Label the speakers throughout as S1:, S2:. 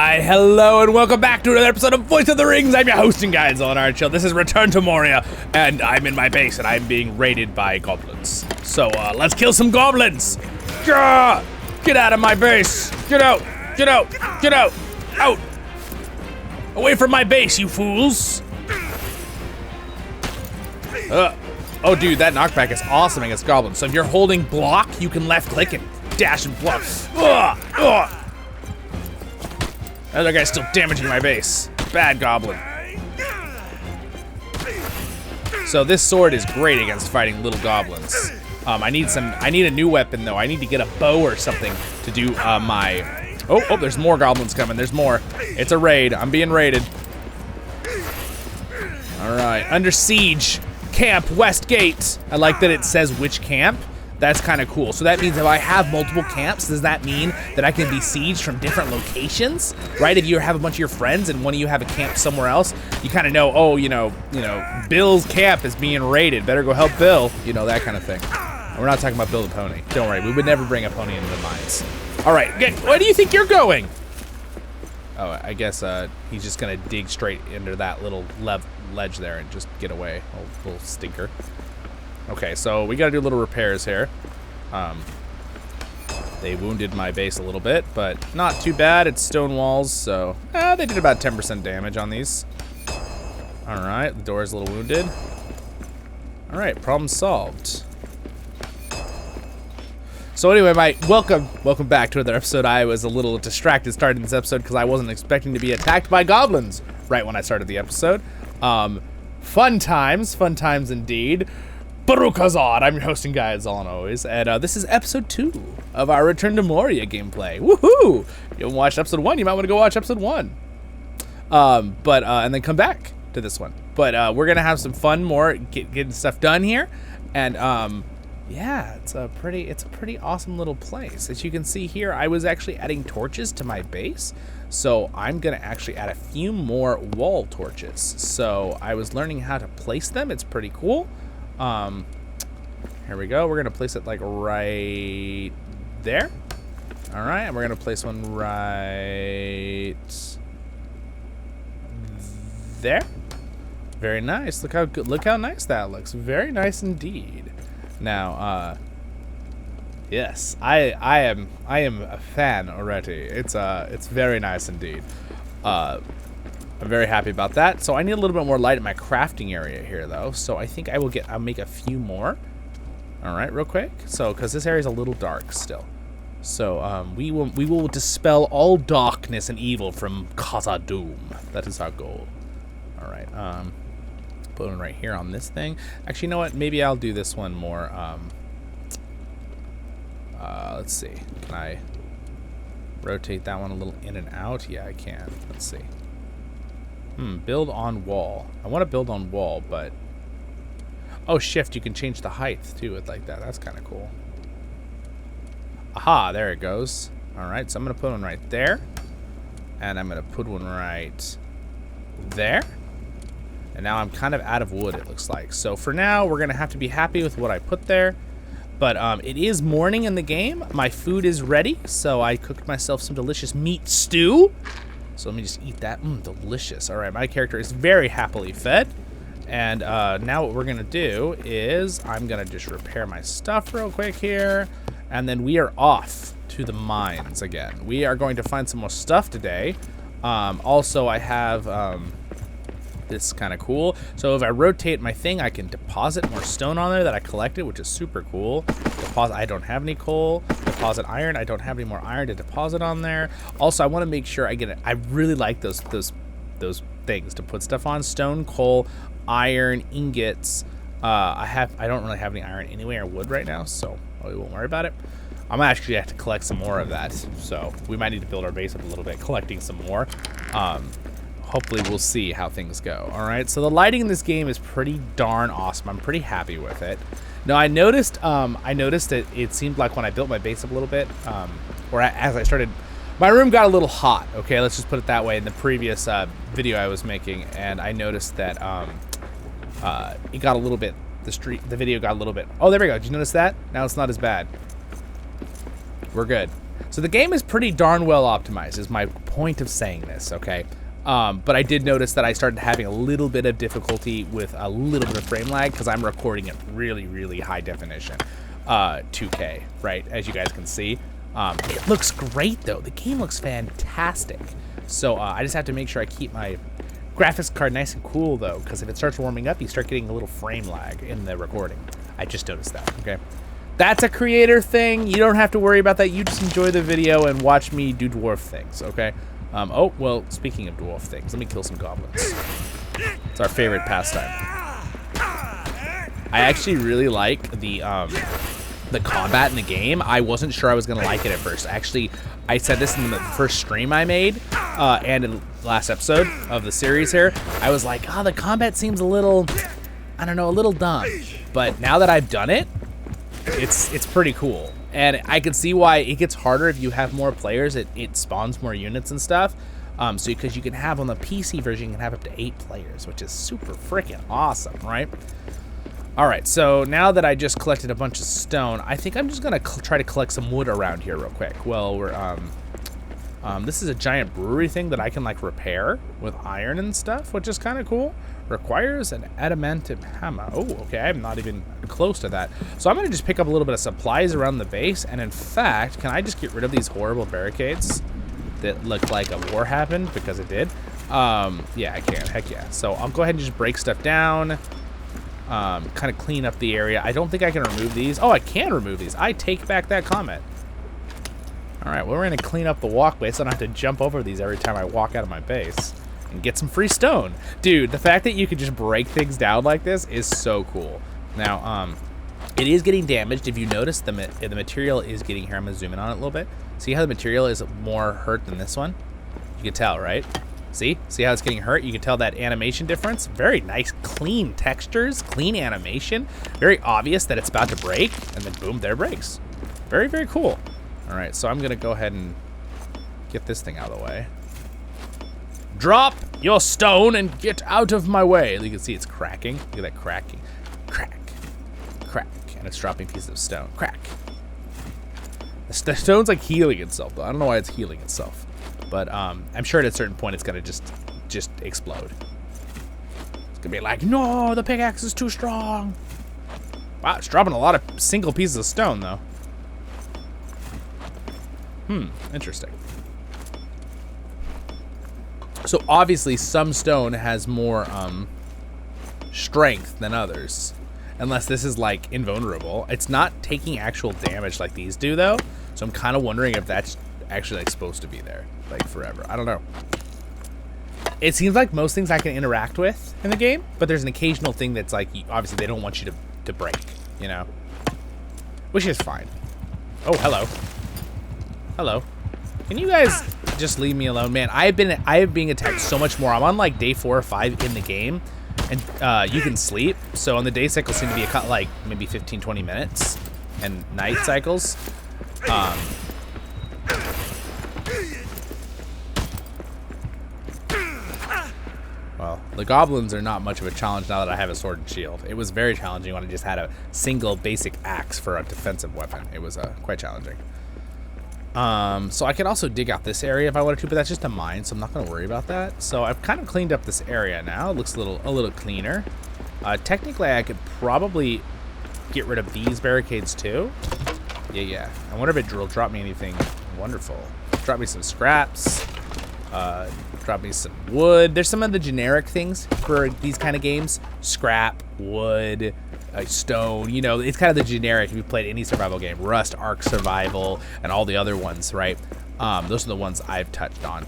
S1: Why, hello and welcome back to another episode of Voice of the Rings. I'm your hosting guy, Zollin Ironshield. This is Return to Moria, and I'm in my base, and I'm being raided by goblins. So, let's kill some goblins. Gah! Get out of my base. Get out. Get out. Get out. Out. Away from my base, you fools. Oh, dude, that knockback is awesome against goblins. So if you're holding block, you can left click and dash and block. Other guy's still damaging my base. Bad goblin. So this sword is great against fighting little goblins. I need a new weapon though. I need to get a bow or something to do my. Oh, there's more goblins coming. There's more. It's a raid. I'm being raided. All right, under siege. Camp West Gate. I like that it says which camp. That's kind of cool. So that means if I have multiple camps, does that mean that I can be sieged from different locations, right? If you have a bunch of your friends and one of you have a camp somewhere else, you kind of know, oh, you know, Bill's camp is being raided. Better go help Bill. You know, that kind of thing. And we're not talking about Bill the pony. Don't worry, we would never bring a pony into the mines. All right, where do you think you're going? Oh, I guess he's just gonna dig straight into that little ledge there and just get away. Little stinker. Okay, so we gotta do little repairs here. They wounded my base a little bit, but not too bad. It's stone walls, so they did about 10% damage on these. All right, the door is a little wounded. All right, problem solved. So anyway, welcome back to another episode. I was a little distracted starting this episode because I wasn't expecting to be attacked by goblins right when I started the episode. Fun times indeed. Barukazad, I'm your hosting guy as always, and this is episode 2 of our Return to Moria gameplay. Woohoo! If you haven't watched episode 1, you might want to go watch episode 1. And then come back to this one. But we're gonna have some fun, getting stuff done here, and yeah, it's a pretty awesome little place. As you can see here, I was actually adding torches to my base, so I'm gonna actually add a few more wall torches. So I was learning how to place them. It's pretty cool. Here we go. We're gonna place it like right there. All right, and we're gonna place one right there. Very nice. Look how good. Look how nice that looks. Very nice indeed. Now, yes, I am a fan already. It's very nice indeed. I'm very happy about that. So I need a little bit more light in my crafting area here, though. So I think I'll make a few more. All right, real quick. So, because this area is a little dark still. So we will dispel all darkness and evil from Khazad-dûm. That is our goal. All right. Put one right here on this thing. Actually, you know what? Maybe I'll do this one more. Let's see. Can I rotate that one a little in and out? Yeah, I can. Let's see. Build on wall. I want to build on wall, but... Oh, shift, you can change the height to it like that. That's kind of cool. Aha, there it goes. All right, so I'm going to put one right there. And I'm going to put one right there. And now I'm kind of out of wood, it looks like. So for now, we're going to have to be happy with what I put there. But it is morning in the game. My food is ready, so I cooked myself some delicious meat stew. So let me just eat that. Delicious. All right, my character is very happily fed. And now what we're going to do is I'm going to just repair my stuff real quick here. And then we are off to the mines again. We are going to find some more stuff today. Also, I have... This is kind of cool. So if I rotate my thing, I can deposit more stone on there that I collected, which is super cool. Deposit, I don't have any coal. Deposit iron, I don't have any more iron to deposit on there. Also, I want to make sure I get it. I really like those things to put stuff on: stone, coal, iron, ingots. I don't really have any iron anyway or wood right now, so we won't worry about it. I'm actually have to collect some more of that, so we might need to build our base up a little bit, collecting some more. Hopefully we'll see how things go. All right, so the lighting in this game is pretty darn awesome. I'm pretty happy with it. Now I noticed that it seemed like when I built my base up a little bit, or as I started, my room got a little hot. Okay, let's just put it that way. In the previous video I was making, and I noticed that it got a little bit. The video got a little bit. Oh, there we go. Did you notice that? Now it's not as bad. We're good. So the game is pretty darn well optimized, is my point of saying this, okay? But I did notice that I started having a little bit of difficulty with a little bit of frame lag because I'm recording at really, really high definition, 2K, right? As you guys can see. It looks great, though. The game looks fantastic. So I just have to make sure I keep my graphics card nice and cool, though, because if it starts warming up, you start getting a little frame lag in the recording. I just noticed that, okay? That's a creator thing. You don't have to worry about that. You just enjoy the video and watch me do dwarf things, okay? Oh, well, speaking of dwarf things, let me kill some goblins. It's our favorite pastime. I actually really like the combat in the game. I wasn't sure I was going to like it at first. Actually, I said this in the first stream I made, and in the last episode of the series here. I was like, oh, the combat seems a little, I don't know, a little dumb. But now that I've done it, it's pretty cool. And I can see why it gets harder if you have more players. It spawns more units and stuff. So because you can have on the PC version, you can have up to 8 players, which is super freaking awesome, right? All right, so now that I just collected a bunch of stone, I think I'm just gonna try to collect some wood around here real quick. Well, we're this is a giant brewery thing that I can like repair with iron and stuff, which is kind of cool. Requires an adamantium hammer. Oh, okay, I'm not even close to that. So I'm gonna just pick up a little bit of supplies around the base, and in fact, can I just get rid of these horrible barricades that look like a war happened? Because it did. Yeah, I can, heck yeah. So I'll go ahead and just break stuff down. Kind of clean up the area. I don't think I can remove these. Oh, I can remove these. I take back that comment. All right, well, we're gonna clean up the walkway so I don't have to jump over these every time I walk out of my base and get some free stone. Dude, the fact that you can just break things down like this is so cool. Now, it is getting damaged. If you notice, the material is getting here. I'm gonna zoom in on it a little bit. See how the material is more hurt than this one? You can tell, right? See how it's getting hurt? You can tell that animation difference. Very nice, clean textures, clean animation. Very obvious that it's about to break, and then boom, there it breaks. Very, very cool. All right, so I'm gonna go ahead and get this thing out of the way. Drop your stone and get out of my way. You can see it's cracking. Look at that cracking. Crack, crack, and it's dropping pieces of stone. Crack. The stone's like healing itself, though. I don't know why it's healing itself. But I'm sure at a certain point it's gonna just explode. It's gonna be like, no, the pickaxe is too strong. Wow, it's dropping a lot of single pieces of stone, though. Interesting. So obviously some stone has more strength than others. Unless this is like invulnerable. It's not taking actual damage like these do, though. So I'm kind of wondering if that's actually like supposed to be there like forever. I don't know. It seems like most things I can interact with in the game, but there's an occasional thing that's like, obviously they don't want you to break, you know, which is fine. Oh, hello. Hello. Can you guys just leave me alone, man? I have been attacked so much more. I'm on like day 4 or 5 in the game, and you can sleep. So on the day cycles seem to be like maybe 15-20 minutes, and night cycles. Well, the goblins are not much of a challenge now that I have a sword and shield. It was very challenging when I just had a single basic axe for a defensive weapon. It was quite challenging. So I could also dig out this area if I wanted to, but that's just a mine, so I'm not going to worry about that. So I've kind of cleaned up this area now. It looks a little cleaner. Technically, I could probably get rid of these barricades too. Yeah. I wonder if it will drop me anything wonderful. Drop me some scraps. Drop me some wood. There's some of the generic things for these kind of games. Scrap, wood, stone, you know, it's kind of the generic if you played any survival game. Rust, Ark Survival, and all the other ones, right? Those are the ones I've touched on.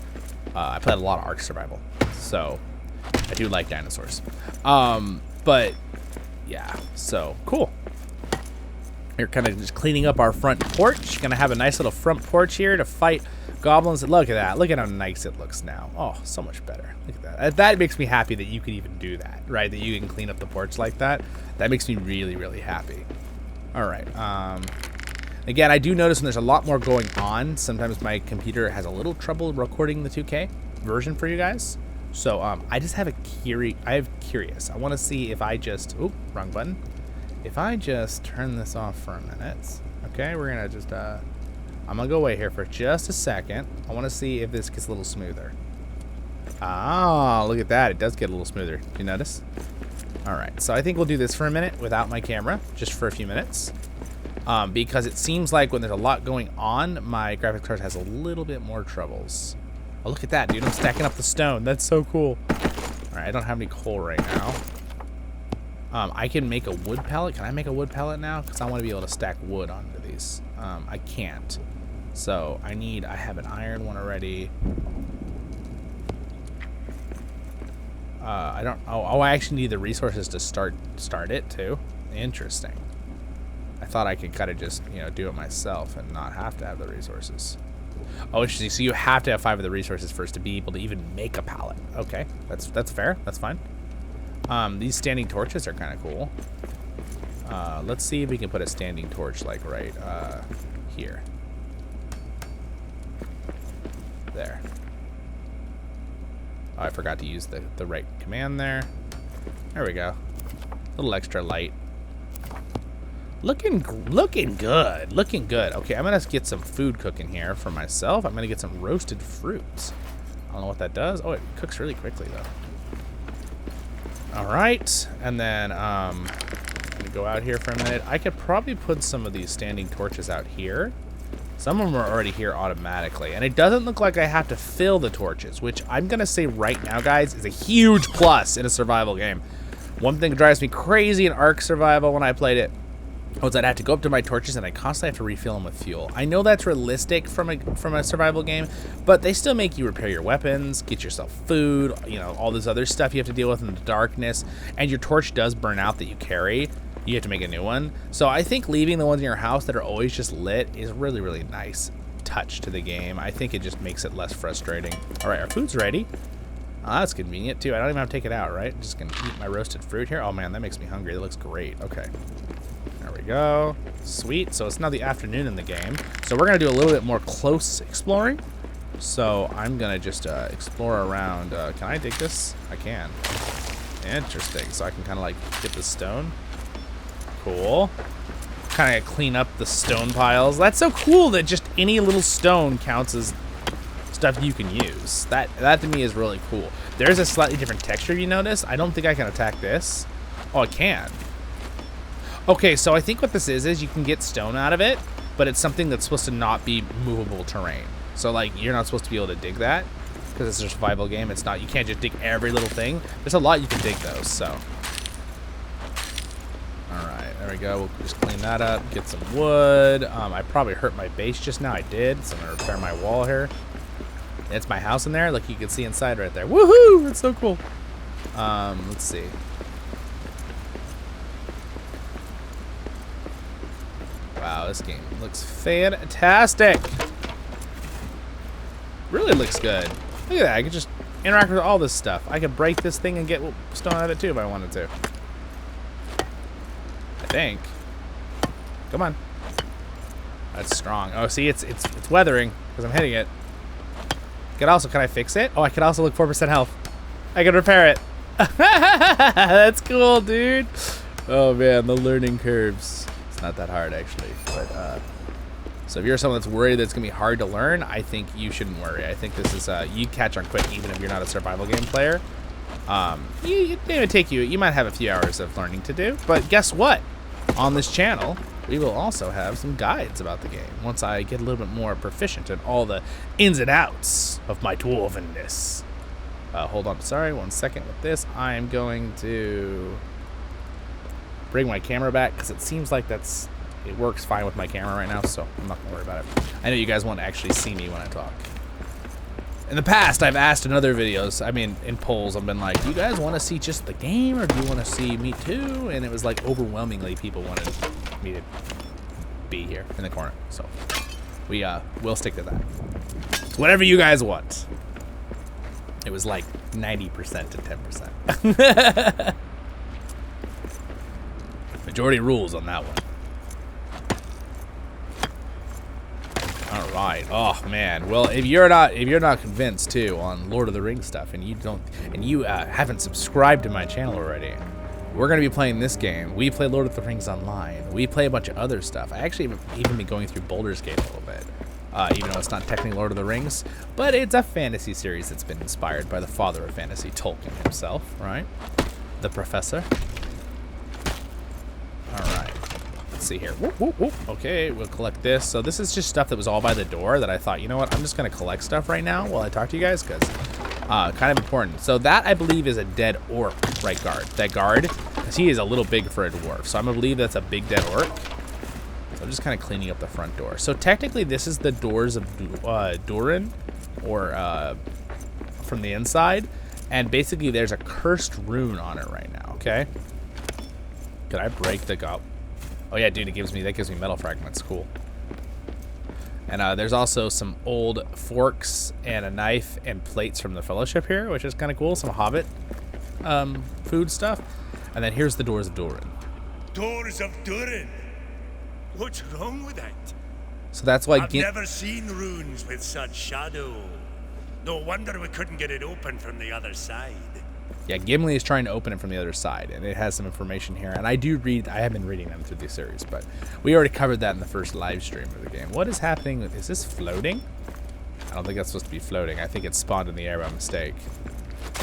S1: I played a lot of Ark Survival, so I do like dinosaurs. But yeah, so cool. We're kind of just cleaning up our front porch. Gonna have a nice little front porch here to fight goblins. Look at that. Look at how nice it looks now. Oh, so much better. Look at that. That makes me happy that you can even do that, right? That you can clean up the porch like that. That makes me really, really happy. All right. Again, I do notice when there's a lot more going on, sometimes my computer has a little trouble recording the 2K version for you guys. So I just have curious. I want to see if I just, oh, wrong button. If I just turn this off for a minute, okay, we're gonna just, I'm gonna go wait here for just a second. I want to see if this gets a little smoother. Ah, look at that. It does get a little smoother. Do you notice? All right, so I think we'll do this for a minute without my camera, just for a few minutes. Because it seems like when there's a lot going on, my graphics card has a little bit more troubles. Oh, look at that, dude. I'm stacking up the stone. That's so cool. All right, I don't have any coal right now. I can make a wood pellet. Can I make a wood pellet now? Because I want to be able to stack wood onto these. I can't. So I have an iron one already. I don't. Oh, I actually need the resources to start it too. Interesting. I thought I could kind of just, you know, do it myself and not have to have the resources. Oh, interesting. So you have to have 5 of the resources first to be able to even make a pallet. Okay, that's fair. That's fine. These standing torches are kind of cool. Let's see if we can put a standing torch like right here. There. Oh, I forgot to use the right command there. There we go. A little extra light. Looking good. Looking good. Okay, I'm gonna get some food cooking here for myself. I'm gonna get some roasted fruits. I don't know what that does. Oh, it cooks really quickly though. All right, and then I'm gonna go out here for a minute. I could probably put some of these standing torches out here. Some of them are already here automatically, and it doesn't look like I have to fill the torches, which I'm gonna say right now, guys, is a huge plus in a survival game. One thing that drives me crazy in Ark Survival when I played it was I'd have to go up to my torches and I constantly have to refill them with fuel. I know that's realistic from a survival game, but they still make you repair your weapons, get yourself food, you know, all this other stuff you have to deal with in the darkness, and your torch does burn out that you carry. You have to make a new one. So I think leaving the ones in your house that are always just lit is really, really nice touch to the game. I think it just makes it less frustrating. All right, our food's ready. Oh, that's convenient too. I don't even have to take it out, right? I'm just gonna eat my roasted fruit here. Oh man, that makes me hungry. That looks great. Okay. There we go. Sweet. So it's now the afternoon in the game. So we're going to do a little bit more close exploring. So I'm going to just explore around. Can I dig this? I can. Interesting. So I can kind of like get the stone. Cool. Kind of clean up the stone piles. That's so cool that just any little stone counts as stuff you can use. That to me is really cool. There's a slightly different texture, you notice. I don't think I can attack this. Oh, I can. Okay, so I think what this is you can get stone out of it, but it's something that's supposed to not be movable terrain. So like you're not supposed to be able to dig that because it's a survival game. It's not. You can't just dig every little thing. There's a lot you can dig though. So, all right, there we go. We'll just clean that up. Get some wood. I probably hurt my base just now. I did. So I'm gonna repair my wall here. It's my house in there. Look, you can see inside right there. Woohoo! It's so cool. Let's see. Wow, this game looks fantastic. Really looks good. Look at that. I can just interact with all this stuff. I could break this thing and get stone out of it too if I wanted to. I think. Come on. That's strong. Oh, see, it's weathering because I'm hitting it. Can I fix it? Oh, I can also look 4% health. I can repair it. That's cool, dude. Oh man, the learning curves. Not that hard actually, but so if you're someone that's worried that it's gonna be hard to learn, I think you shouldn't worry. I think this is you'd catch on quick even if you're not a survival game player. It would take you might have a few hours of learning to do, but guess what? On this channel we will also have some guides about the game once I get a little bit more proficient in all the ins and outs of my dwarvenness. Hold on, sorry, 1 second with this. I am going to bring my camera back because it seems like it works fine with my camera right now, so I'm not gonna worry about it. I know you guys want to actually see me when I talk. In the past, I've asked in other videos, I mean in polls, I've been like, do you guys want to see just the game or do you want to see me too? And it was like overwhelmingly people wanted me to be here in the corner, so we'll stick to that. It's whatever you guys want. It was like 90% to 10%. Majority rules on that one. All right. Oh man. Well, if you're not convinced too on Lord of the Rings stuff, and you haven't subscribed to my channel already, we're gonna be playing this game. We play Lord of the Rings Online. We play a bunch of other stuff. I actually have even been going through Baldur's Gate a little bit. even though it's not technically Lord of the Rings, but it's a fantasy series that's been inspired by the father of fantasy, Tolkien himself, right? The professor. All right. Let's see here. Whoop, whoop, whoop. Okay, we'll collect this. So this is just stuff that was all by the door that I thought, you know what, I'm just going to collect stuff right now while I talk to you guys, because kind of important. So that, I believe, is a dead orc, right, guard. That guard, because he is a little big for a dwarf. So I'm going to believe that's a big dead orc. So I'm just kind of cleaning up the front door. So technically, this is the doors of Durin, or from the inside. And basically, there's a cursed rune on it right now, okay? Could I break the goblet? Oh yeah, dude, that gives me metal fragments. Cool. And there's also some old forks and a knife and plates from the Fellowship here, which is kind of cool. Some Hobbit food stuff. And then here's the doors of Durin.
S2: Doors of Durin? What's wrong with that?
S1: So that's why
S2: I've never seen runes with such shadow. No wonder we couldn't get it open from the other side.
S1: Yeah, Gimli is trying to open it from the other side, and it has some information here. And I have been reading them through the series, but we already covered that in the first live stream of the game. What is happening? Is this floating? I don't think that's supposed to be floating. I think it's spawned in the air by mistake.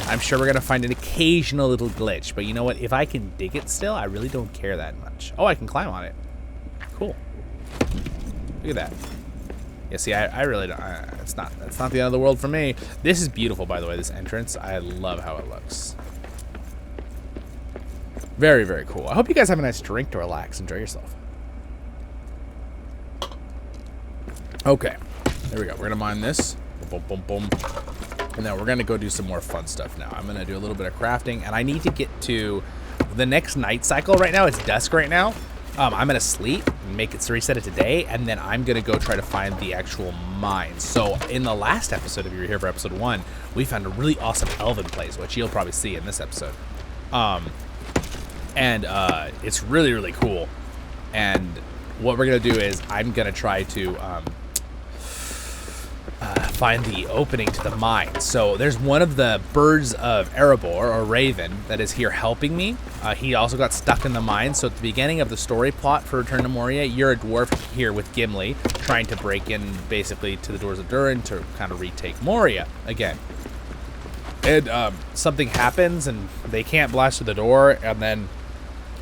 S1: I'm sure we're going to find an occasional little glitch, but you know what? If I can dig it still, I really don't care that much. Oh, I can climb on it. Cool. Look at that. Yeah, see, I really don't. It's not the end of the world for me. This is beautiful, by the way, this entrance. I love how it looks. Very, very cool. I hope you guys have a nice drink to relax. Enjoy yourself. Okay. There we go. We're going to mine this. Boom, boom, boom. And then we're going to go do some more fun stuff now. I'm going to do a little bit of crafting, and I need to get to the next night cycle right now. It's dusk right now. I'm going to sleep and make it reset it today, and then I'm going to go try to find the actual mine. So in the last episode, if you were here for episode 1, we found a really awesome elven place, which you'll probably see in this episode. It's really, really cool. And what we're going to do is I'm going to try to find the opening to the mine. So there's one of the birds of Erebor, or Raven, that is here helping me. He also got stuck in the mine. So at the beginning of the story plot for Return to Moria, you're a dwarf here with Gimli, trying to break in basically to the doors of Durin to kind of retake Moria again. And something happens and they can't blast through the door, and then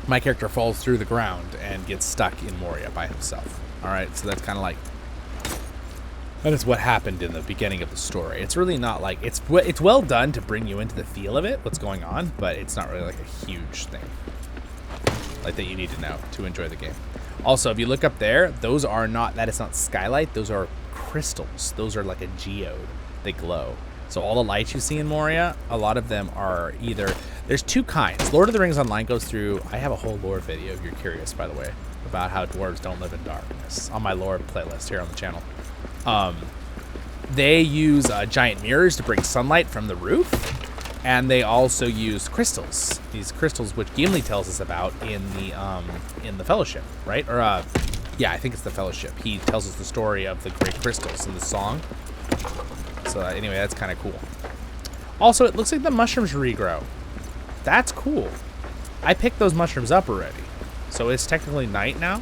S1: my character falls through the ground and gets stuck in Moria by himself. All right, so that's kind of like, that is what happened in the beginning of the story. It's really not like, it's well done to bring you into the feel of it, what's going on, but it's not really like a huge thing like that you need to know to enjoy the game. Also, if you look up there, those are not, that is not skylight, those are crystals. Those are like a geode. They glow. So all the lights you see in Moria, a lot of them are either, there's two kinds. Lord of the Rings Online goes through, I have a whole lore video if you're curious, by the way, about how dwarves don't live in darkness on my lore playlist here on the channel. They use giant mirrors to bring sunlight from the roof, and they also use crystals. These crystals, which Gimli tells us about in the Fellowship, right? Or yeah, I think it's the Fellowship. He tells us the story of the great crystals in the song. So anyway, that's kind of cool. Also, it looks like the mushrooms regrow. That's cool. I picked those mushrooms up already, so it's technically night now.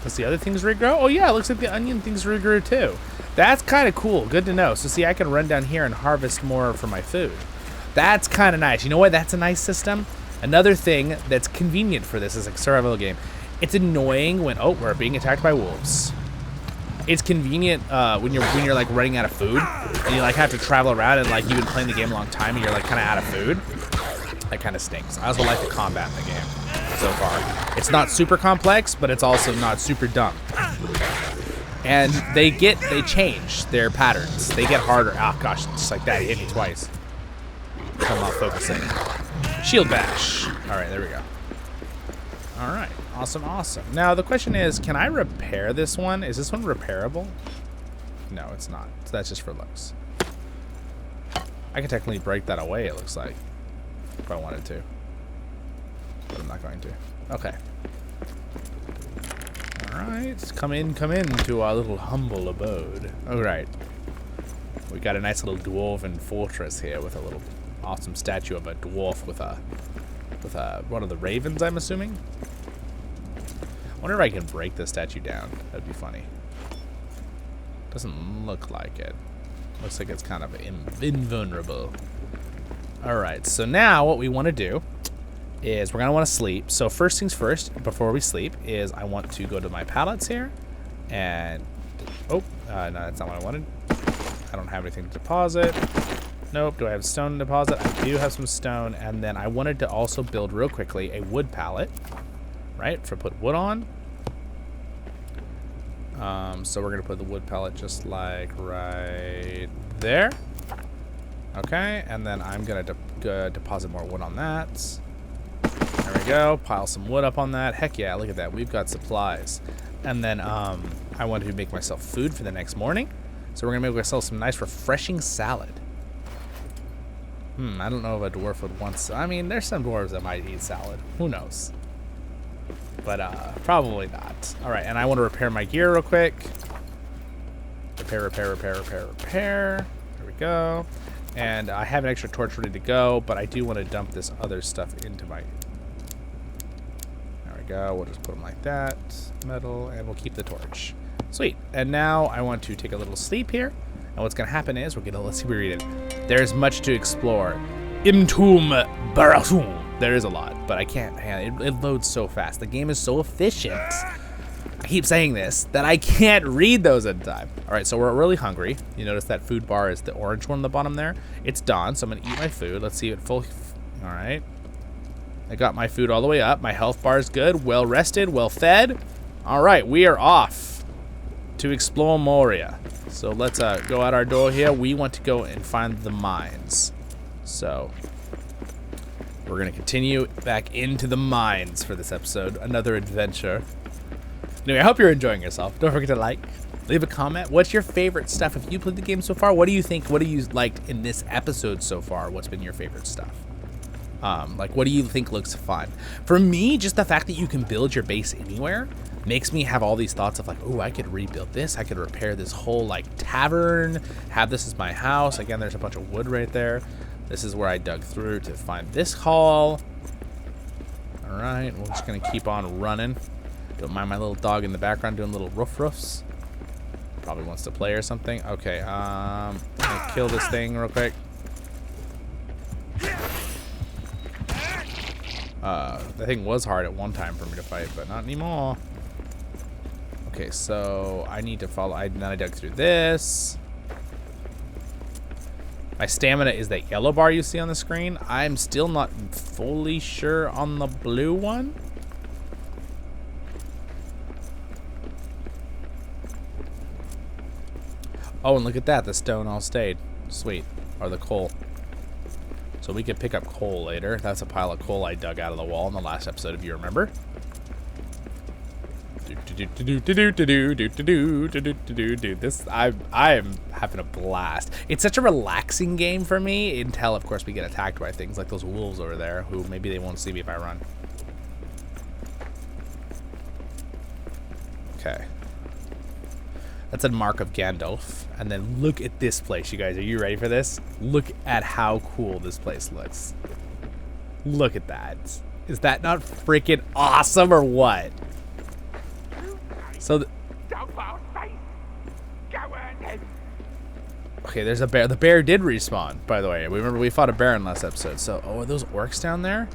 S1: Does the other things regrow? Oh yeah, it looks like the onion things regrew too. That's kind of cool. Good to know. So see, I can run down here and harvest more for my food. That's kind of nice. You know what? That's a nice system. Another thing that's convenient for this is a survival game. It's annoying when, oh, we're being attacked by wolves. It's convenient when you're like running out of food and you like have to travel around and like you've been playing the game a long time and you're like kind of out of food. That kind of stinks. I also like the combat in the game so far. It's not super complex, but it's also not super dumb. And they change their patterns. They get harder. Oh gosh, just like that, he hit me twice. I'm not focusing. Shield bash. All right, there we go. All right, awesome, awesome. Now the question is, can I repair this one? Is this one repairable? No, it's not. So that's just for looks. I could technically break that away, it looks like, if I wanted to. But I'm not going to. Okay. All right, come in to our little humble abode. All right. We got a nice little dwarven fortress here with a little awesome statue of a dwarf with one of the ravens, I'm assuming. I wonder if I can break this statue down. That'd be funny. Doesn't look like it. Looks like it's kind of invulnerable. Alright, so now what we want to do is we're going to want to sleep. So first things first, before we sleep, is I want to go to my pallets here. And, no, that's not what I wanted. I don't have anything to deposit. Nope, do I have stone to deposit? I do have some stone. And then I wanted to also build real quickly a wood pallet, right, for put wood on. So we're going to put the wood pallet just like right there. Okay, and then I'm going to deposit more wood on that. There we go. Pile some wood up on that. Heck yeah, look at that. We've got supplies. And then I want to make myself food for the next morning. So we're going to make ourselves some nice refreshing salad. I don't know if a dwarf would want... I mean, there's some dwarves that might eat salad. Who knows? But probably not. All right, and I want to repair my gear real quick. Repair. There we go. And I have an extra torch ready to go, but I do want to dump this other stuff into my... There we go. We'll just put them like that. Metal, and we'll keep the torch. Sweet. And now I want to take a little sleep here. And what's going to happen is we're going to... Let's see what we read it. There's much to explore. Imtum Barasum. There is a lot, but I can't. It loads so fast. The game is so efficient. I keep saying this, that I can't read those in time. All right, so we're really hungry. You notice that food bar is the orange one on the bottom there. It's dawn, so I'm going to eat my food. Let's see it full. All right. I got my food all the way up. My health bar is good. Well rested, well fed. All right, we are off to explore Moria. So let's go out our door here. We want to go and find the mines. So... we're going to continue back into the mines for this episode. Another adventure. Anyway, I hope you're enjoying yourself. Don't forget to like, leave a comment. What's your favorite stuff? If you played the game so far, what do you think? What do you liked in this episode so far? What's been your favorite stuff? Like, what do you think looks fun? For me, just the fact that you can build your base anywhere makes me have all these thoughts of like, oh, I could rebuild this. I could repair this whole, like, tavern. Have this as my house. Again, there's a bunch of wood right there. This is where I dug through to find this hall. All right, we're just gonna keep on running. Don't mind my little dog in the background doing little roofs. Probably wants to play or something. Okay, I'm gonna kill this thing real quick. The thing was hard at one time for me to fight, but not anymore. Okay, so I need to follow. Then I dug through this. My stamina is that yellow bar you see on the screen. I'm still not fully sure on the blue one. Oh, and look at that. The stone all stayed. Sweet. Or the coal. So we could pick up coal later. That's a pile of coal I dug out of the wall in the last episode, if you remember. This I am having a blast. It's such a relaxing game for me until, of course, we get attacked by things like those wolves over there, who maybe they won't see me if I run. Okay. That's a mark of Gandalf. And then look at this place, you guys. Are you ready for this? Look at how cool this place looks. Look at that. Is that not freaking awesome or what? So, okay, there's a bear. The bear did respawn, by the way. Remember, we fought a bear in last episode. So, oh, are those orcs down there?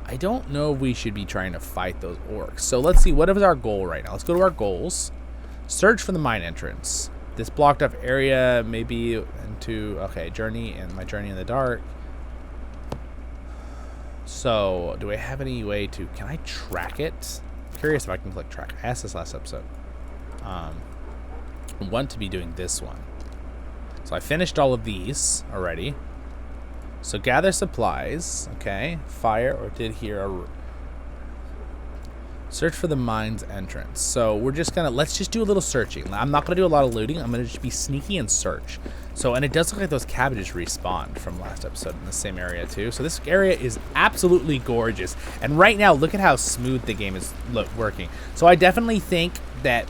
S1: I don't know if we should be trying to fight those orcs. So, let's see. What is our goal right now? Let's go to our goals. Search for the mine entrance. This blocked off area, maybe into, okay, journey and my journey in the dark. So, do I have any way to, can I track it? Curious if I can click track. I asked this last episode. I want to be doing this one. So I finished all of these already. So gather supplies. Okay. Fire or did hear a... Search for the mine's entrance. So we're just gonna, let's just do a little searching. I'm not gonna do a lot of looting. I'm gonna just be sneaky and search. So, and it does look like those cabbages respawned from last episode in the same area too. So this area is absolutely gorgeous. And right now, look at how smooth the game is working. So I definitely think that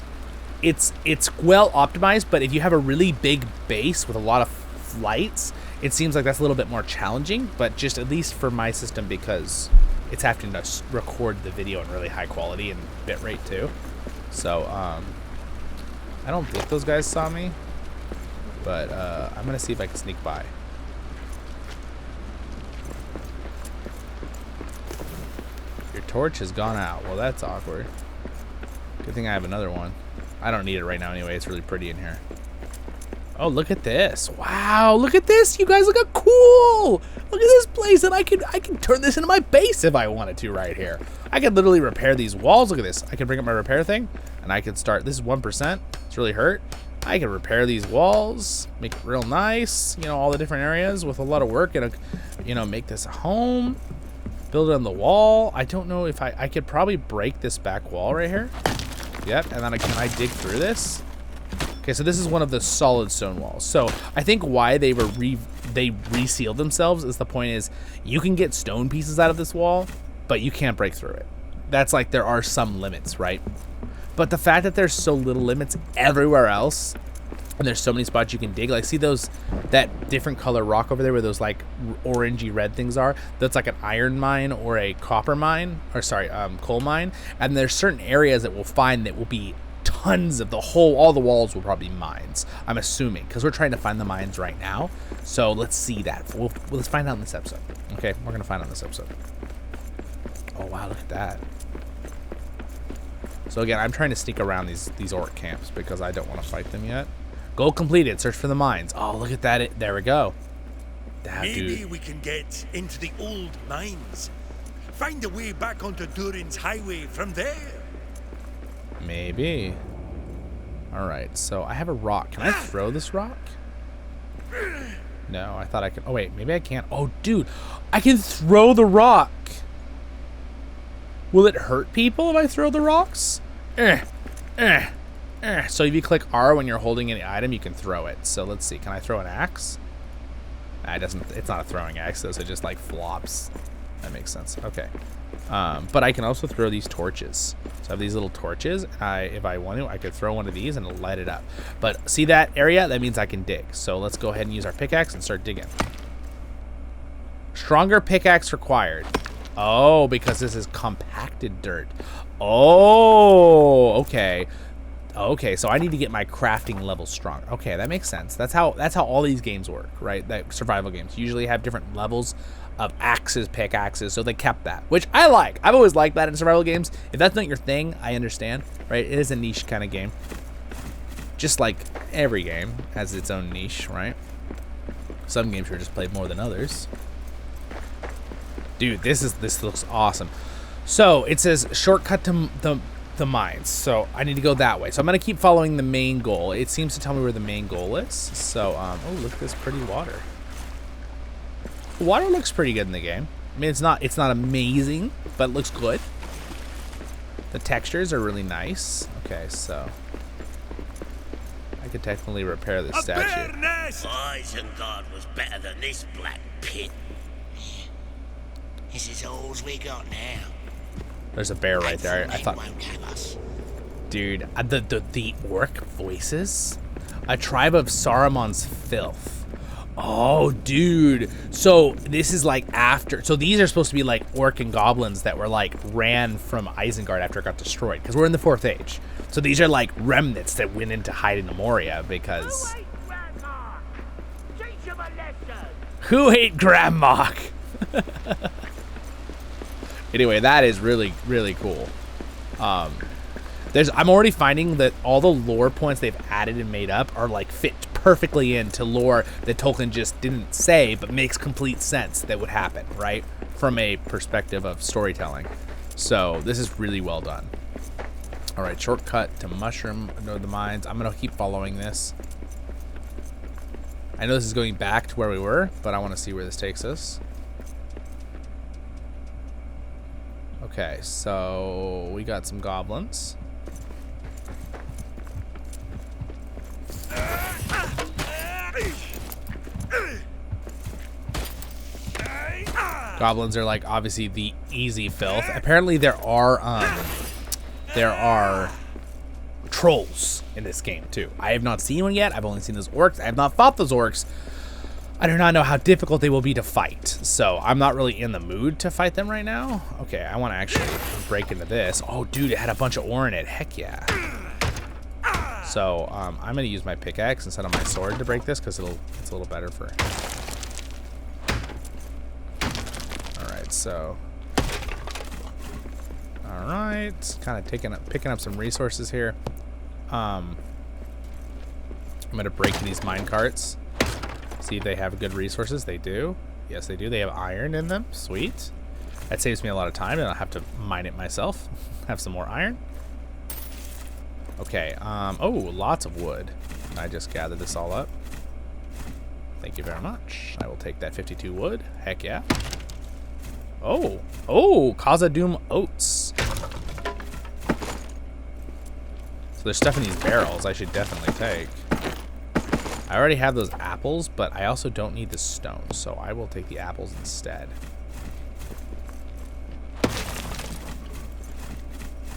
S1: it's well optimized, but if you have a really big base with a lot of flights, it seems like that's a little bit more challenging, but just at least for my system, because it's having to record the video in really high quality and bitrate too. So, I don't think those guys saw me, but I'm gonna see if I can sneak by. Your torch has gone out. Well, that's awkward. Good thing I have another one. I don't need it right now anyway. It's really pretty in here. Oh, look at this. Wow, look at this. You guys look at cool. Look at this place, and I can turn this into my base if I wanted to right here. I could literally repair these walls. Look at this. I can bring up my repair thing, and I can start. This is 1%. It's really hurt. I can repair these walls, make it real nice, you know, all the different areas with a lot of work, and, you know, make this a home. Build it on the wall. I don't know if I could probably break this back wall right here. Yep, and then can I dig through this? Okay, so this is one of the solid stone walls. So I think why they resealed themselves is the point is you can get stone pieces out of this wall, but you can't break through it. That's like there are some limits, right? But the fact that there's so little limits everywhere else, and there's so many spots you can dig, like see that different color rock over there where those like orangey red things are, that's like an iron mine or a copper mine, or sorry, coal mine. And there's certain areas that we'll find that will be tons of all the walls will probably be mines, I'm assuming, because we're trying to find the mines right now. So let's see that. Let's find out in this episode. Okay, we're gonna find out in this episode. Oh wow, look at that. So again, I'm trying to sneak around these orc camps because I don't want to fight them yet. Goal completed. Search for the mines. Oh, look at that. There we go.
S2: Maybe we can get into the old mines. Find a way back onto Durin's highway from there.
S1: Maybe. All right. So I have a rock. Can I throw this rock? No, I thought I could. Oh, wait. Maybe I can't. Oh, dude. I can throw the rock. Will it hurt people if I throw the rocks? So if you click R when you're holding any item, you can throw it. So let's see. Can I throw an axe? It doesn't. It's not a throwing axe, though, so it just like flops. That makes sense. Okay. But I can also throw these torches. So I have these little torches. If I want to, I could throw one of these and light it up. But see that area? That means I can dig. So let's go ahead and use our pickaxe and start digging. Stronger pickaxe required. Oh, because this is compacted dirt. Oh, okay. Okay, so I need to get my crafting level strong. Okay, that makes sense. That's how all these games work, right? That survival games usually have different levels of axes, pickaxes, so they kept that, which I like. I've always liked that in survival games. If that's not your thing, I understand, right? It is a niche kind of game. Just like every game has its own niche, right? Some games are just played more than others. Dude, this looks awesome. So it says shortcut to the mines. So I need to go that way. So I'm gonna keep following the main goal. It seems to tell me where the main goal is. So oh, look at this pretty water. The water looks pretty good in the game. I mean, it's not amazing, but it looks good. The textures are really nice. Okay, so I could technically repair this statue.
S3: Isengard was better than this black pit. This is all we got now.
S1: There's a bear right there. I thought, dude, the orc voices, a tribe of Saruman's filth. Oh, dude. So this is like after. So these are supposed to be like orc and goblins that were like ran from Isengard after it got destroyed, because we're in the 4th Age. So these are like remnants that went in to hide in Moria because. Who ate Grandma? Anyway, that is really, really cool. I'm already finding that all the lore points they've added and made up are like fit perfectly into lore that Tolkien just didn't say, but makes complete sense that would happen, right? From a perspective of storytelling. So this is really well done. All right, shortcut to Mushroom, no, the mines. I'm gonna keep following this. I know this is going back to where we were, but I want to see where this takes us. Okay, so we got some goblins. Goblins are like obviously the easy filth. Apparently there are trolls in this game too. I have not seen one yet. I've only seen those orcs. I have not fought those orcs. I do not know how difficult they will be to fight, so I'm not really in the mood to fight them right now. Okay, I want to actually break into this. Oh, dude, it had a bunch of ore in it. Heck yeah. So So I'm going to use my pickaxe instead of my sword to break this because it's a little better for... Alright, so... Alright, kind of picking up some resources here. I'm going to break these mine carts. See if they have good resources. They do. Yes, they do. They have iron in them. Sweet. That saves me a lot of time, and I'll have to mine it myself. Have some more iron. Okay, oh, lots of wood. I just gathered this all up. Thank you very much. I will take that 52 wood. Heck yeah. Oh, Khazad-dûm oats. So there's stuff in these barrels I should definitely take. I already have those apples, but I also don't need the stone, so I will take the apples instead.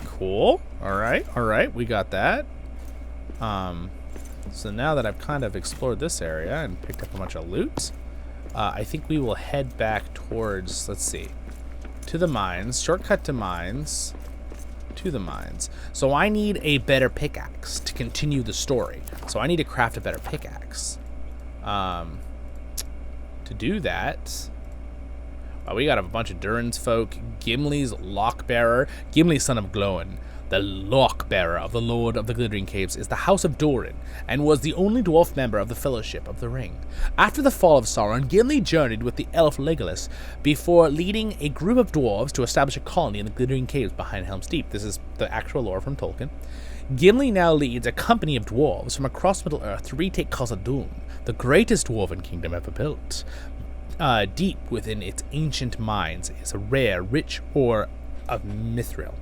S1: Cool. All right, we got that. So now that I've kind of explored this area and picked up a bunch of loot, I think we will head back towards, let's see, to the mines. Shortcut to mines. To the mines. So I need a better pickaxe to continue the story. So I need to craft a better pickaxe. To do that, we got a bunch of Durin's folk. Gimli's Lockbearer. Gimli, son of Glóin, the Lockbearer of the Lord of the Glittering Caves, is the House of Durin, and was the only dwarf member of the Fellowship of the Ring. After the fall of Sauron, Gimli journeyed with the elf Legolas before leading a group of dwarves to establish a colony in the Glittering Caves behind Helm's Deep. This is the actual lore from Tolkien. Gimli now leads a company of dwarves from across Middle-earth to retake Khazad-dûm, the greatest dwarven kingdom ever built. Deep within its ancient mines is a rare, rich ore of mithril.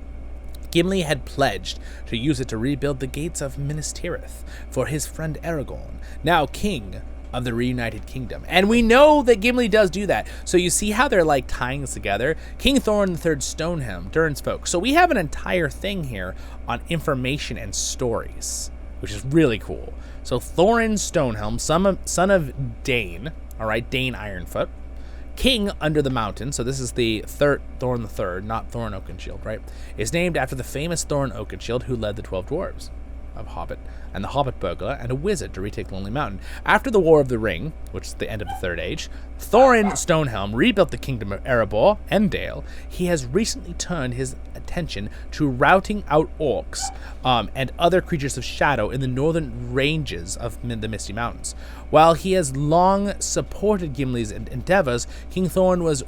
S1: Gimli had pledged to use it to rebuild the gates of Minas Tirith for his friend Aragorn, now king of the reunited kingdom. And we know that Gimli does do that. So you see how they're like tying this together? King Thorin III Stonehelm, Durin's folk. So we have an entire thing here on information and stories, which is really cool. So Thorin Stonehelm, son of Dane, all right, Dane Ironfoot, king under the mountain, so this is the Thorin III, not Thorin Oakenshield, right, is named after the famous Thorin Oakenshield who led the 12 dwarves of Hobbit and the Hobbit burglar and a wizard to retake Lonely Mountain. After the War of the Ring, which is the end of the Third Age, Thorin Stonehelm rebuilt the kingdom of Erebor and Dale. He has recently turned his attention to routing out orcs and other creatures of shadow in the northern ranges of the Misty Mountains. While he has long supported Gimli's endeavors, King Thorin was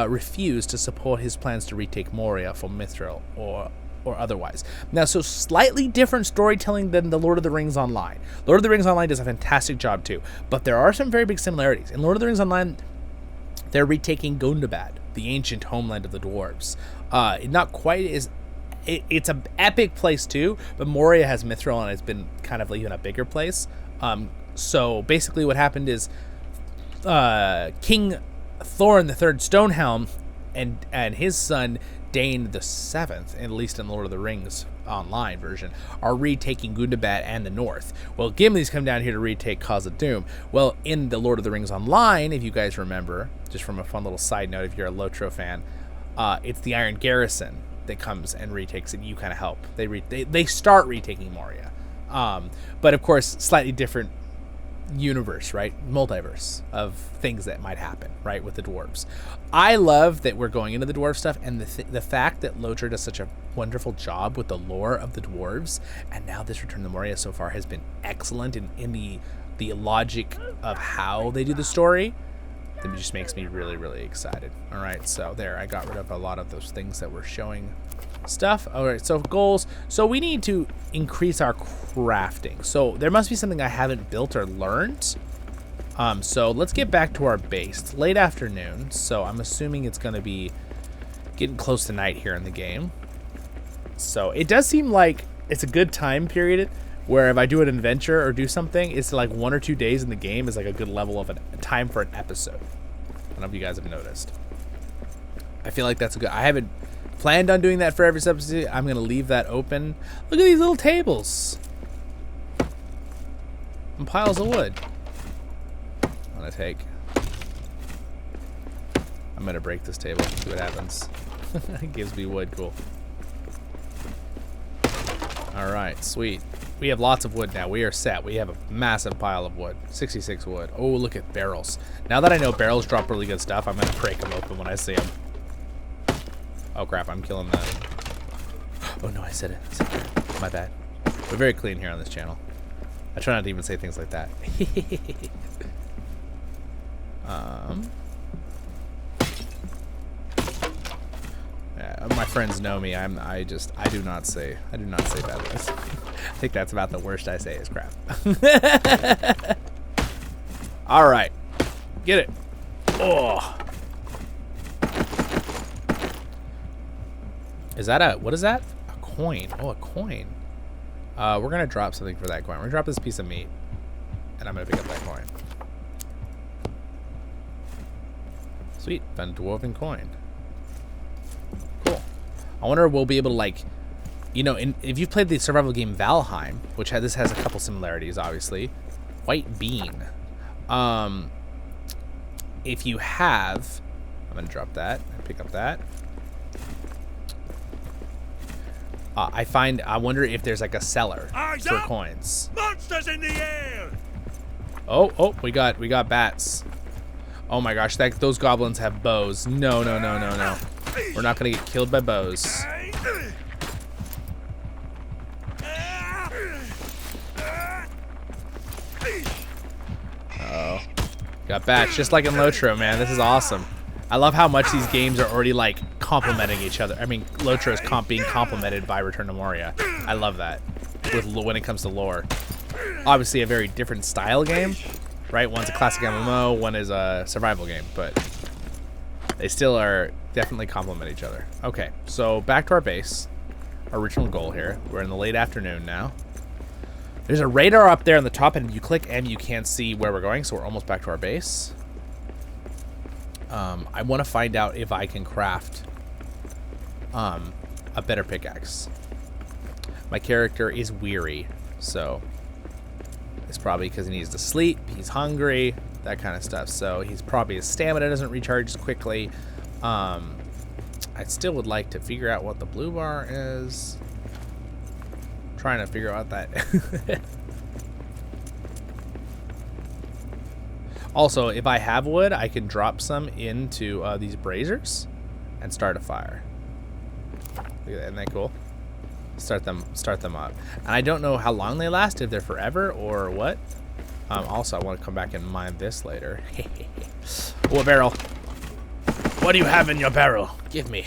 S1: refused to support his plans to retake Moria for mithril or otherwise. Now, so slightly different storytelling than the Lord of the Rings Online. Lord of the Rings Online does a fantastic job too, but there are some very big similarities. In Lord of the Rings Online, they're retaking Gundabad, the ancient homeland of the dwarves. Not quite as... It's an epic place too, but Moria has mithril and it's been kind of even a bigger place. So basically what happened is King Thorin III Stonehelm and his son Dane the Seventh, at least in Lord of the Rings Online version, are retaking Gundabad and the North. Well, Gimli's come down here to retake Khazad-dûm. Well, in the Lord of the Rings Online, if you guys remember, just from a fun little side note, if you're a Lotro fan, it's the Iron Garrison that comes and retakes it. You kind of help. They start retaking Moria, but of course, slightly different universe, right? Multiverse of things that might happen, right, with the dwarves. I love that we're going into the dwarf stuff, and the fact that Lotro does such a wonderful job with the lore of the dwarves, and now this Return to Moria so far has been excellent in the logic of how they do the story. It just makes me really, really excited. All right, so there, I got rid of a lot of those things that were showing stuff. All right, so goals. So we need to increase our crafting. So there must be something I haven't built or learned. So let's get back to our base. It's late afternoon, so I'm assuming it's going to be getting close to night here in the game. So it does seem like it's a good time period where if I do an adventure or do something, it's like 1 or 2 days in the game is like a good level of a time for an episode. I don't know if you guys have noticed. I feel like that's a good... I haven't planned on doing that for every episode. I'm going to leave that open. Look at these little tables. And piles of wood. I'm going to take... I'm going to break this table. See what happens. It gives me wood. Cool. Alright, sweet. We have lots of wood now. We are set. We have a massive pile of wood. 66 wood. Oh, look at barrels. Now that I know barrels drop really good stuff, I'm going to break them open when I see them. Oh, crap. I'm killing that. Oh, no, I said it. My bad. We're very clean here on this channel. I try not to even say things like that. My friends know me. I do not say bad words. I think that's about the worst I say is crap. All right, get it. Oh, is that what is that? A coin. Oh, a coin. We're gonna drop something for that coin. We're gonna drop this piece of meat, and I'm gonna pick up that coin. Sweet, found a dwarven coin. Cool. I wonder if we'll be able to, like, you know, if you've played the survival game Valheim, which this has a couple similarities, obviously. White bean. If you have, I'm gonna drop that and pick up that. I wonder if there's like a cellar for coins.
S2: Monsters in the air!
S1: Oh, we got bats. Oh my gosh, those goblins have bows. No. We're not gonna get killed by bows. Uh-oh. Got bats, just like in Lotro, man. This is awesome. I love how much these games are already like complementing each other. I mean, Lotro is being complemented by Return to Moria. I love that when it comes to lore. Obviously a very different style game, right? One's a classic MMO, one is a survival game, but they still are definitely complement each other. Okay, so back to our base, our original goal here. We're in the late afternoon now. There's a radar up there on the top, and if you click M, you can't see where we're going, so we're almost back to our base. I want to find out if I can craft a better pickaxe. My character is weary, so it's probably because he needs to sleep, he's hungry, that kind of stuff. So he's probably, his stamina doesn't recharge as quickly. I still would like to figure out what the blue bar is. I'm trying to figure out that. Also, if I have wood, I can drop some into these braziers and start a fire. Look at that, isn't that cool? Start them up. And I don't know how long they last, if they're forever or what. Also, I want to come back and mine this later. Oh, a barrel. What do you have in your barrel? Give me.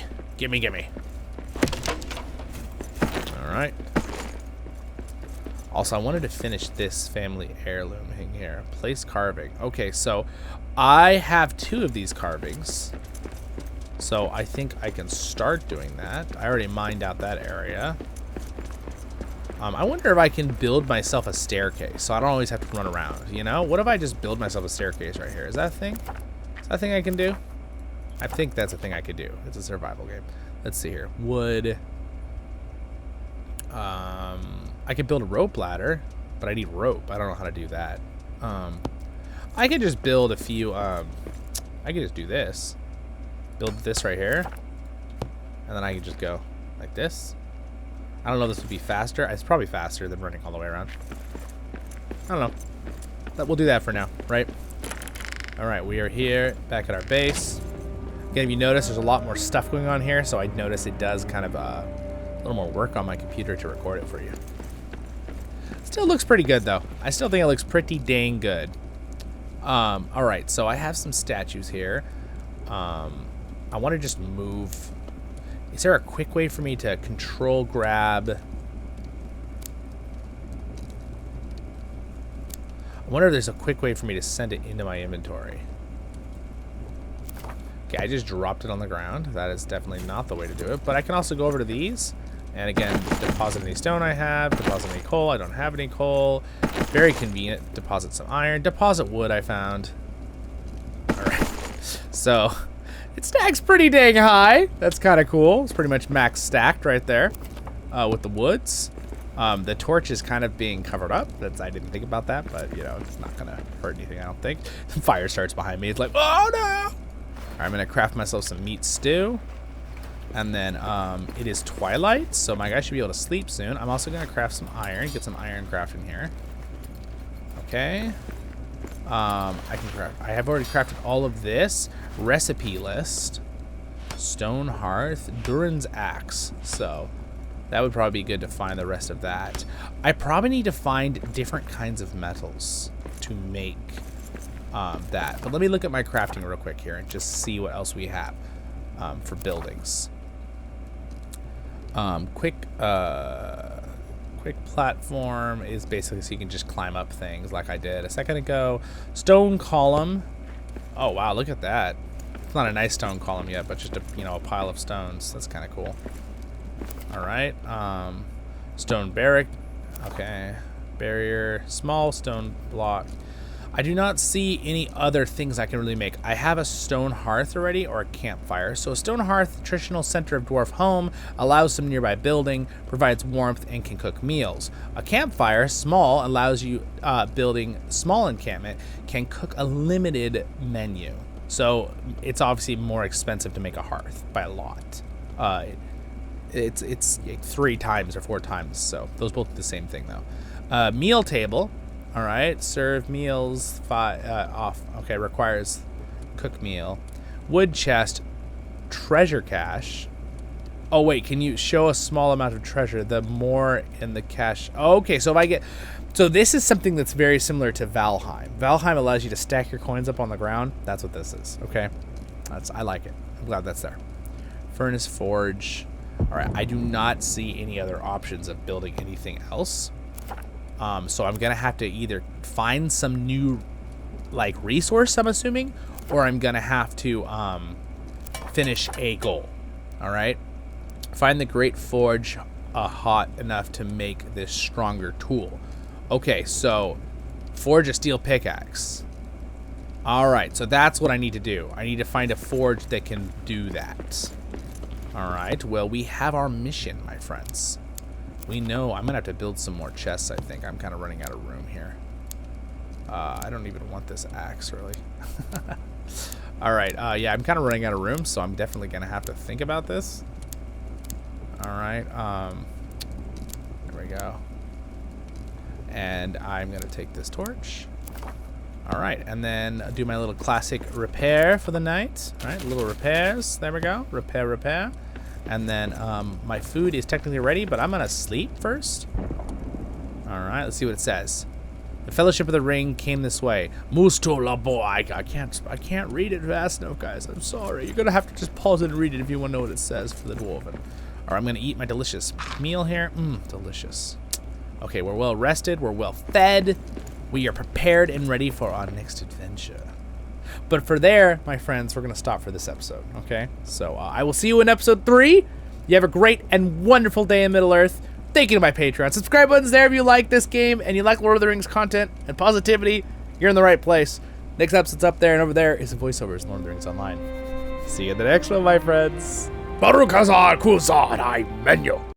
S1: All right. Also, I wanted to finish this family heirloom thing here. Place carving. Okay, so I have 2 of these carvings. So I think I can start doing that. I already mined out that area. I wonder if I can build myself a staircase so I don't always have to run around, you know? What if I just build myself a staircase right here? Is that a thing? Is that a thing I can do? I think that's a thing I could do. It's a survival game. Let's see here. Wood. I could build a rope ladder, but I need rope. I don't know how to do that. I could just build a few, I could just do this. Build this right here. And then I could just go like this. I don't know if this would be faster. It's probably faster than running all the way around. I don't know. But we'll do that for now, right? All right, we are here, back at our base. Again, if you notice, there's a lot more stuff going on here, so I notice it does kind of a little more work on my computer to record it for you. Still looks pretty good, though. I still think it looks pretty dang good. All right, so I have some statues here. I want to just move. Is there a quick way for me to control grab? I wonder if there's a quick way for me to send it into my inventory. Okay, I just dropped it on the ground. That is definitely not the way to do it. But I can also go over to these. And again, deposit any stone I have. Deposit any coal. I don't have any coal. Very convenient. Deposit some iron. Deposit wood I found. Alright. So, it stacks pretty dang high. That's kind of cool. It's pretty much max stacked right there with the woods. The torch is kind of being covered up. I didn't think about that, but, you know, it's not going to hurt anything, I don't think. Fire starts behind me. It's like, oh, no! All right, I'm going to craft myself some meat stew. And then it is twilight, so my guy should be able to sleep soon. I'm also going to craft some iron, get some iron crafted here. Okay. I can craft. I have already crafted all of this. Recipe list. Stone hearth. Dwarven axe. So that would probably be good to find the rest of that. I probably need to find different kinds of metals to make that. But let me look at my crafting real quick here and just see what else we have for buildings. Quick platform is basically so you can just climb up things like I did a second ago. Stone column. Oh wow, look at that. It's not a nice stone column yet, but just a, you know, a pile of stones. That's kind of cool. All right. Stone barrack. Okay. Barrier. Small stone block. I do not see any other things I can really make. I have a stone hearth already, or a campfire. So a stone hearth, traditional center of dwarf home, allows some nearby building, provides warmth, and can cook meals. A campfire, small, allows you building small encampment, can cook a limited menu. So it's obviously more expensive to make a hearth by a lot. It's like 3 times or 4 times. So those both do the same thing though. Meal table. All right, serve meals off. Okay, requires cook meal. Wood chest, treasure cache. Oh wait, can you show a small amount of treasure? The more in the cache. Oh, okay, so if I get, so this is something that's very similar to Valheim. Valheim allows you to stack your coins up on the ground. That's what this is. Okay, I like it. I'm glad that's there. Furnace forge. All right, I do not see any other options of building anything else. So I'm gonna have to either find some new like resource, I'm assuming, or I'm gonna have to finish a goal. All right, find the great forge hot enough to make this stronger tool. Okay, so forge a steel pickaxe. All right, so that's what I need to do. I need to find a forge that can do that. All right, well, we have our mission, my friends. We know I'm gonna have to build some more chests. I think I'm kind of running out of room here. I don't even want this axe really. All right, yeah, I'm kind of running out of room, so I'm definitely gonna have to think about this. All right, there we go. And I'm gonna take this torch. All right, and then do my little classic repair for the night. All right, little repairs. There we go. Repair, repair. And then my food is technically ready, but I'm gonna sleep first. All right, let's see what it says. The Fellowship of the Ring came this way. Musto la boy. I can't read it fast enough, guys. I'm sorry. You're gonna have to just pause it and read it if you want to know what it says for the Dwarven. All right, I'm gonna eat my delicious meal here. Delicious. Okay, we're well rested. We're well fed. We are prepared and ready for our next adventure. But for there, my friends, we're going to stop for this episode, okay? So I will see you in episode 3. You have a great and wonderful day in Middle-earth. Thank you to my Patreon. Subscribe button's there if you like this game and you like Lord of the Rings content and positivity. You're in the right place. Next episode's up there, and over there is the voiceovers in Lord of the Rings Online. See you in the next one, my friends. Baruch Hazar Kuzar I menu.